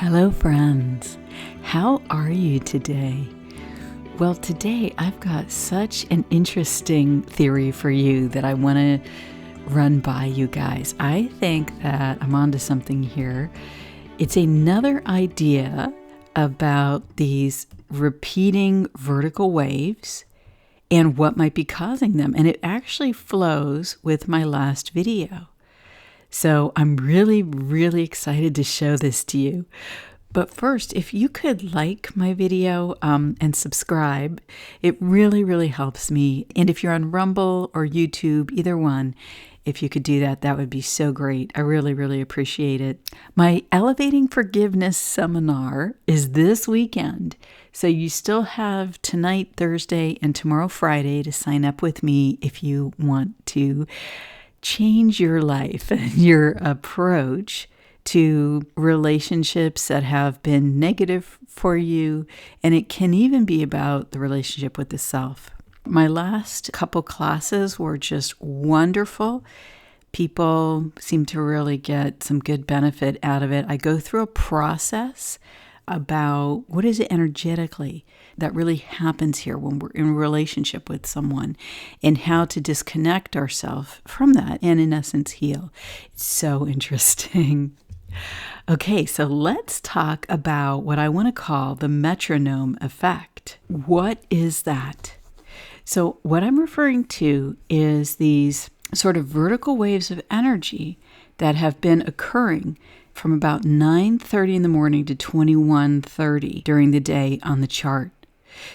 Hello, friends. How are you today? Well, today I've got such an interesting theory for you that I want to run by you guys. I think that I'm onto something here. It's another idea about these repeating vertical waves and what might be causing them. And it actually flows with my last video. So I'm really excited to show this to you. But first, if you could like my video and subscribe, it really helps me. And if you're on Rumble or YouTube, either one, if you could do that, that would be so great. I really appreciate it. My Elevating Forgiveness seminar is this weekend. So you still have tonight, Thursday, and tomorrow, Friday, to sign up with me if you want to change your life and your approach to relationships that have been negative for you. And it can even be about the relationship with the self. My last couple classes were just wonderful. People seem to really get some good benefit out of it. I go through a process about what is it energetically that really happens here when we're in a relationship with someone and how to disconnect ourselves from that and in essence heal. It's so interesting. Okay, so let's talk about what I want to call the metronome effect. What is that? So what I'm referring to is these sort of vertical waves of energy that have been occurring from about 9:30 in the morning to 21:30 during the day on the chart.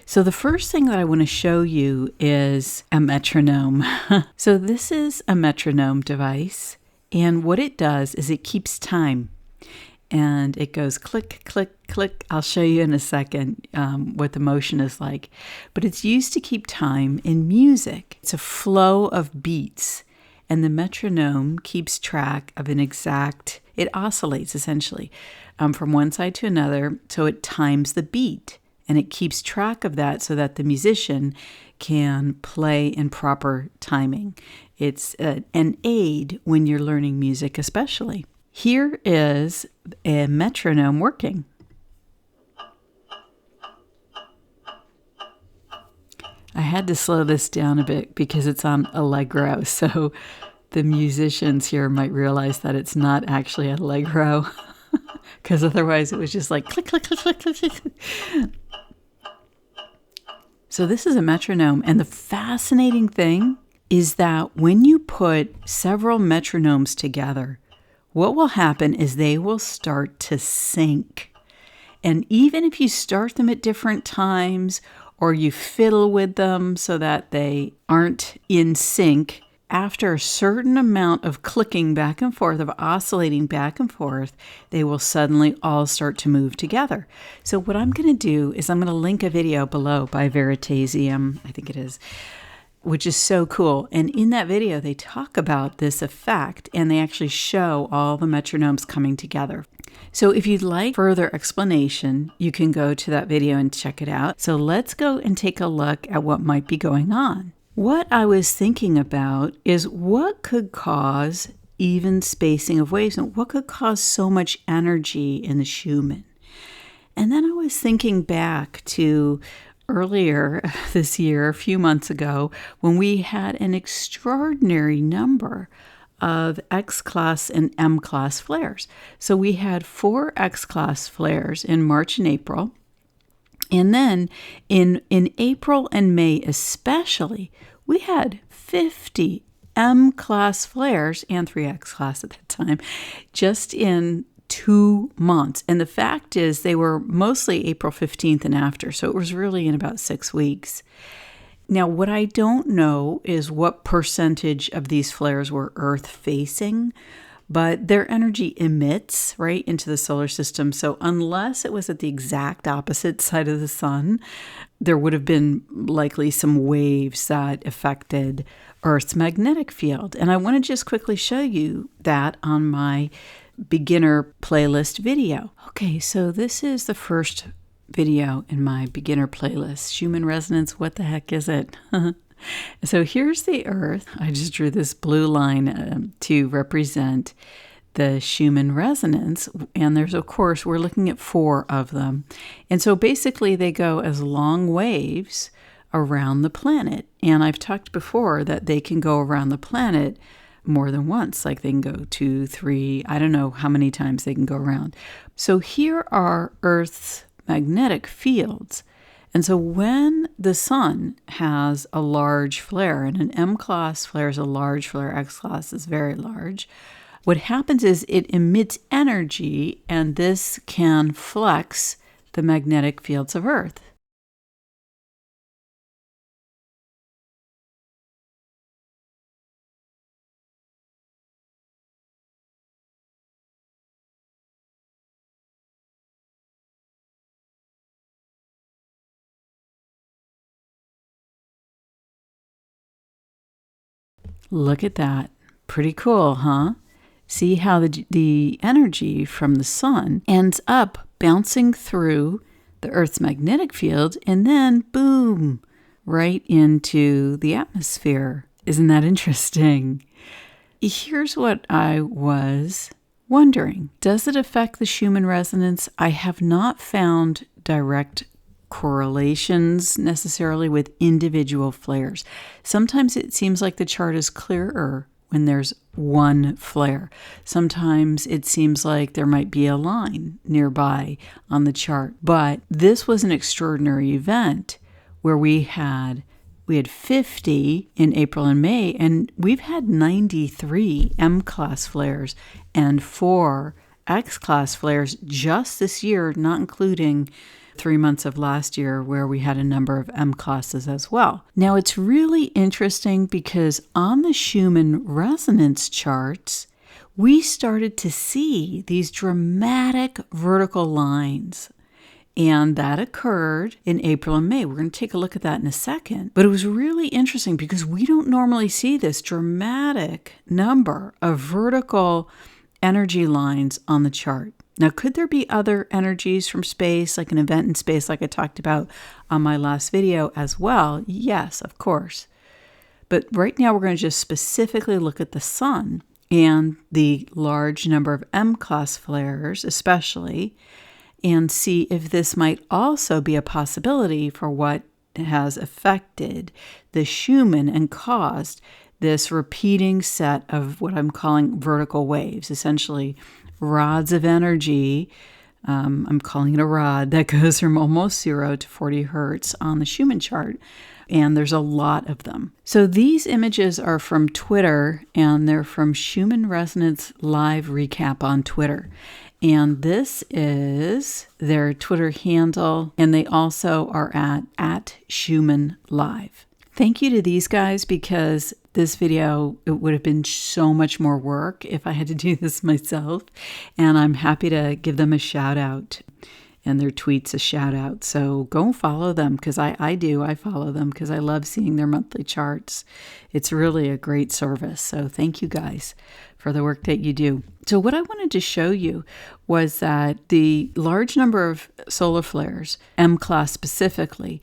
So the first thing that I want to show you is a metronome. So this is a metronome device, and what it does is it keeps time. And it goes click, click, click. I'll show you in a second what the motion is like. But it's used to keep time in music. It's a flow of beats. And the metronome keeps track of an exact, it oscillates essentially from one side to another. So it times the beat. And it keeps track of that so that the musician can play in proper timing. It's an aid when you're learning music especially. Here is a metronome working. I had to slow this down a bit because it's on Allegro, so the musicians here might realize that it's not actually Allegro, because otherwise it was just like click, click, click, click, click, click. So this is a metronome, and the fascinating thing is that when you put several metronomes together, what will happen is they will start to sync. And even if you start them at different times or you fiddle with them so that they aren't in sync, after a certain amount of clicking back and forth, of oscillating back and forth, they will suddenly all start to move together. So what I'm going to do is I'm going to link a video below by Veritasium, I think it is, which is so cool. And in that video, they talk about this effect and they actually show all the metronomes coming together. So if you'd like further explanation, you can go to that video and check it out. So let's go and take a look at what might be going on. What I was thinking about is what could cause even spacing of waves and what could cause so much energy in the Schumann. And then I was thinking back to earlier this year, a few months ago, when we had an extraordinary number of X-class and M-class flares. So we had 4 X-class flares in March and April. And then in April and May especially, we had 50 M-class flares and 3 X-class at that time, just in 2 months. And the fact is they were mostly April 15th and after, so it was really in about 6 weeks. Now, what I don't know is what percentage of these flares were Earth facing, but their energy emits right into the solar system. So unless it was at the exact opposite side of the sun, there would have been likely some waves that affected Earth's magnetic field. And I want to just quickly show you that on my beginner playlist video. Okay, so this is the first video in my beginner playlist. Schumann resonance, what the heck is it? So here's the Earth. I just drew this blue line to represent the Schumann resonance. And there's, of course, we're looking at 4 of them. And so basically they go as long waves around the planet. And I've talked before that they can go around the planet more than once. Like they can go 2, 3, I don't know how many times they can go around. So here are Earth's magnetic fields. And so when the sun has a large flare, and an M-class flare is a large flare, X-class is very large, what happens is it emits energy, and this can flex the magnetic fields of Earth. Look at that. Pretty cool, huh? See how the energy from the sun ends up bouncing through the Earth's magnetic field and then, boom, right into the atmosphere. Isn't that interesting? Here's what I was wondering. Does it affect the Schumann resonance? I have not found direct correlations necessarily with individual flares. Sometimes it seems like the chart is clearer when there's one flare. Sometimes it seems like there might be a line nearby on the chart. But this was an extraordinary event where we had 50 in April and May, and we've had 93 M-class flares and 4 X-class flares just this year, not including 3 months of last year where we had a number of M classes as well. Now it's really interesting because on the Schumann resonance charts, we started to see these dramatic vertical lines. And that occurred in April and May. We're going to take a look at that in a second. But it was really interesting because we don't normally see this dramatic number of vertical energy lines on the chart. Now, could there be other energies from space, like an event in space, like I talked about on my last video as well? Yes, of course. But right now, we're going to just specifically look at the sun and the large number of M-class flares, especially, and see if this might also be a possibility for what has affected the Schumann and caused this repeating set of what I'm calling vertical waves, essentially rods of energy. I'm calling it a rod that goes from almost 0 to 40 hertz on the Schumann chart. And there's a lot of them. So these images are from Twitter, and they're from Schumann Resonance Live Recap on Twitter. And this is their Twitter handle, and they also are at Schumann Live. Thank you to these guys because this video, it would have been so much more work if I had to do this myself. And I'm happy to give them a shout out and their tweets a shout out. So go follow them because I follow them because I love seeing their monthly charts. It's really a great service. So thank you guys for the work that you do. So what I wanted to show you was that the large number of solar flares, M-class specifically,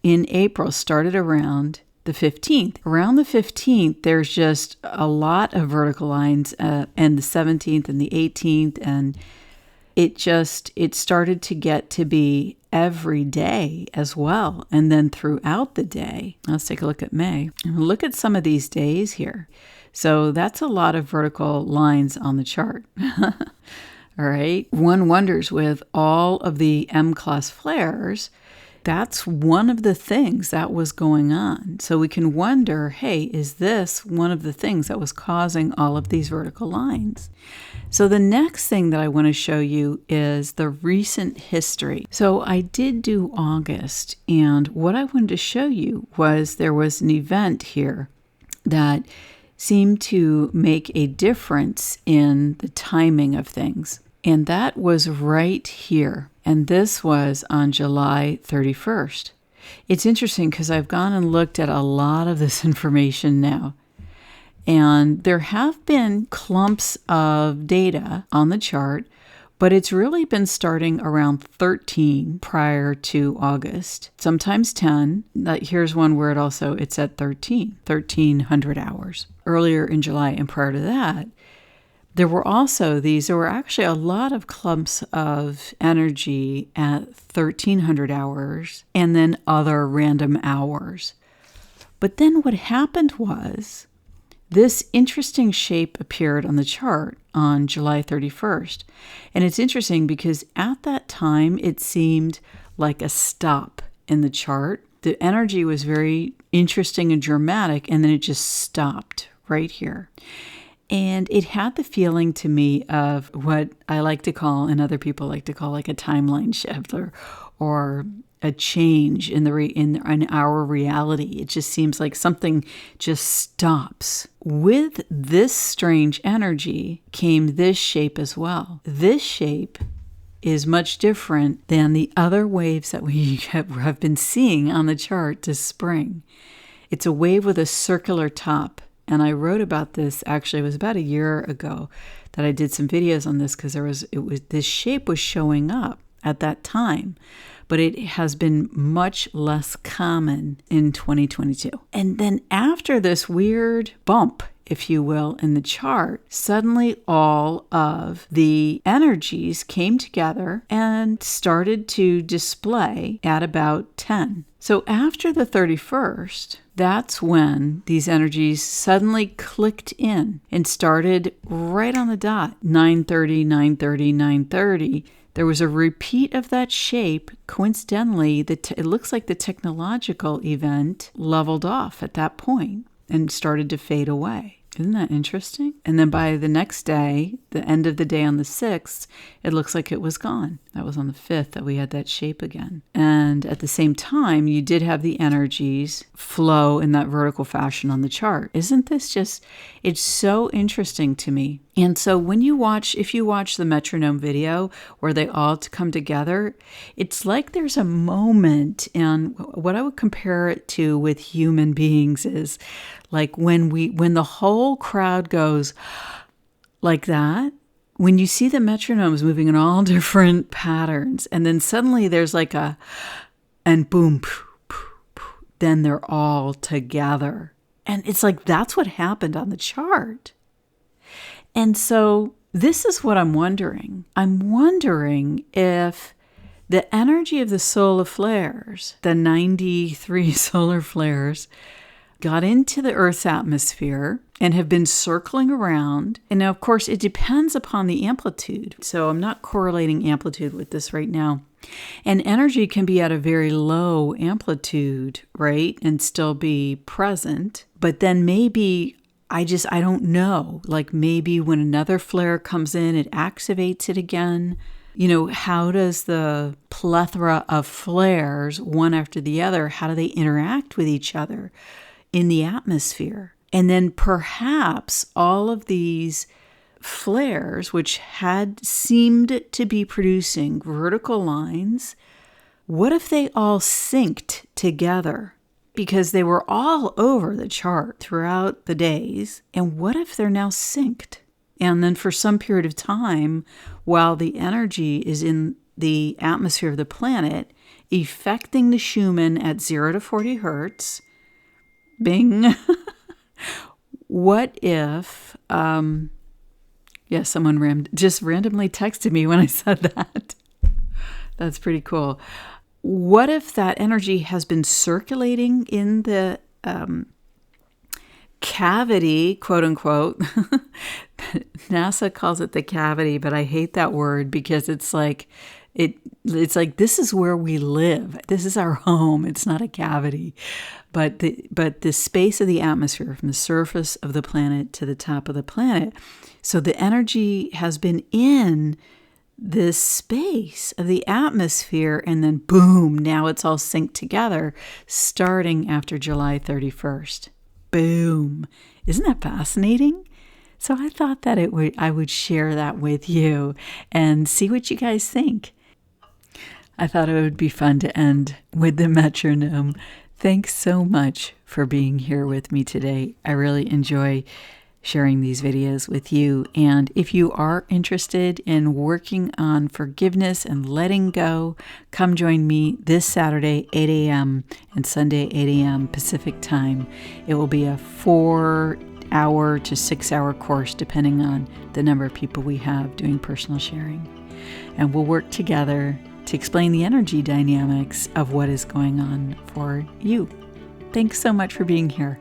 in April started around the 15th. Around the 15th, there's just a lot of vertical lines, and the 17th and the 18th, and it started to get to be every day as well, and then throughout the day. Let's take a look at May. Look at some of these days here. So that's a lot of vertical lines on the chart. All right. One wonders with all of the M-class flares, that's one of the things that was going on. So we can wonder, hey, is this one of the things that was causing all of these vertical lines? So the next thing that I want to show you is the recent history. So I did do August, and what I wanted to show you was there was an event here that seemed to make a difference in the timing of things. And that was right here. And this was on July 31st. It's interesting because I've gone and looked at a lot of this information now. And there have been clumps of data on the chart, but it's really been starting around 13 prior to August, sometimes 10. Here's one where it's at 1300 hours earlier in July. And prior to that, There were actually a lot of clumps of energy at 1300 hours and then other random hours. But then what happened was this interesting shape appeared on the chart on July 31st. And it's interesting because at that time, it seemed like a stop in the chart. The energy was very interesting and dramatic, and then it just stopped right here. And it had the feeling to me of what I like to call, and other people like to call, like a timeline shift or a change in our reality. It just seems like something just stops. With this strange energy came this shape as well. This shape is much different than the other waves that we have been seeing on the chart this spring. It's a wave with a circular top. And I wrote about this, actually, it was about a year ago that I did some videos on this because this shape was showing up at that time, but it has been much less common in 2022. And then after this weird bump, if you will, in the chart, suddenly all of the energies came together and started to display at about 10. So after the 31st, that's when these energies suddenly clicked in and started right on the dot, 9:30, 9:30, 9:30. There was a repeat of that shape. Coincidentally, it looks like the technological event leveled off at that point and started to fade away. Isn't that interesting? And then by the next day, the end of the day on the 6th, it looks like it was gone. That was on the 5th that we had that shape again. And at the same time, you did have the energies flow in that vertical fashion on the chart. Isn't this just, it's so interesting to me. And so if you watch the metronome video where they all come together, it's like there's a moment, and what I would compare it to with human beings is like when the whole crowd goes like that, when you see the metronomes moving in all different patterns, and then suddenly there's like and boom, poof, poof, poof, then they're all together. And it's like, that's what happened on the chart. And so this is what I'm wondering. I'm wondering if the energy of the solar flares, the 93 solar flares, got into the Earth's atmosphere and have been circling around. And now, of course, it depends upon the amplitude. So I'm not correlating amplitude with this right now. And energy can be at a very low amplitude, right? And still be present. But then maybe, I don't know. Like maybe when another flare comes in, it activates it again. You know, how does the plethora of flares, one after the other, how do they interact with each other in the atmosphere? And then perhaps all of these flares, which had seemed to be producing vertical lines, what if they all synced together? Because they were all over the chart throughout the days. And what if they're now synced? And then for some period of time, while the energy is in the atmosphere of the planet, affecting the Schumann at 0 to 40 hertz, bing. What if, someone just randomly texted me when I said that. That's pretty cool. What if that energy has been circulating in the cavity, quote unquote? NASA calls it the cavity, but I hate that word because it's like this is where we live. This is our home. It's not a cavity. But the space of the atmosphere from the surface of the planet to the top of the planet. So the energy has been in this space of the atmosphere, and then boom, now it's all synced together starting after July 31st. Boom. Isn't that fascinating? So I thought that I would share that with you and see what you guys think. I thought it would be fun to end with the metronome. Thanks so much for being here with me today. I really enjoy sharing these videos with you. And if you are interested in working on forgiveness and letting go, come join me this Saturday, 8 a.m. and Sunday, 8 a.m. Pacific time. It will be a 4 hour to 6-hour course, depending on the number of people we have doing personal sharing. And we'll work together to explain the energy dynamics of what is going on for you. Thanks so much for being here.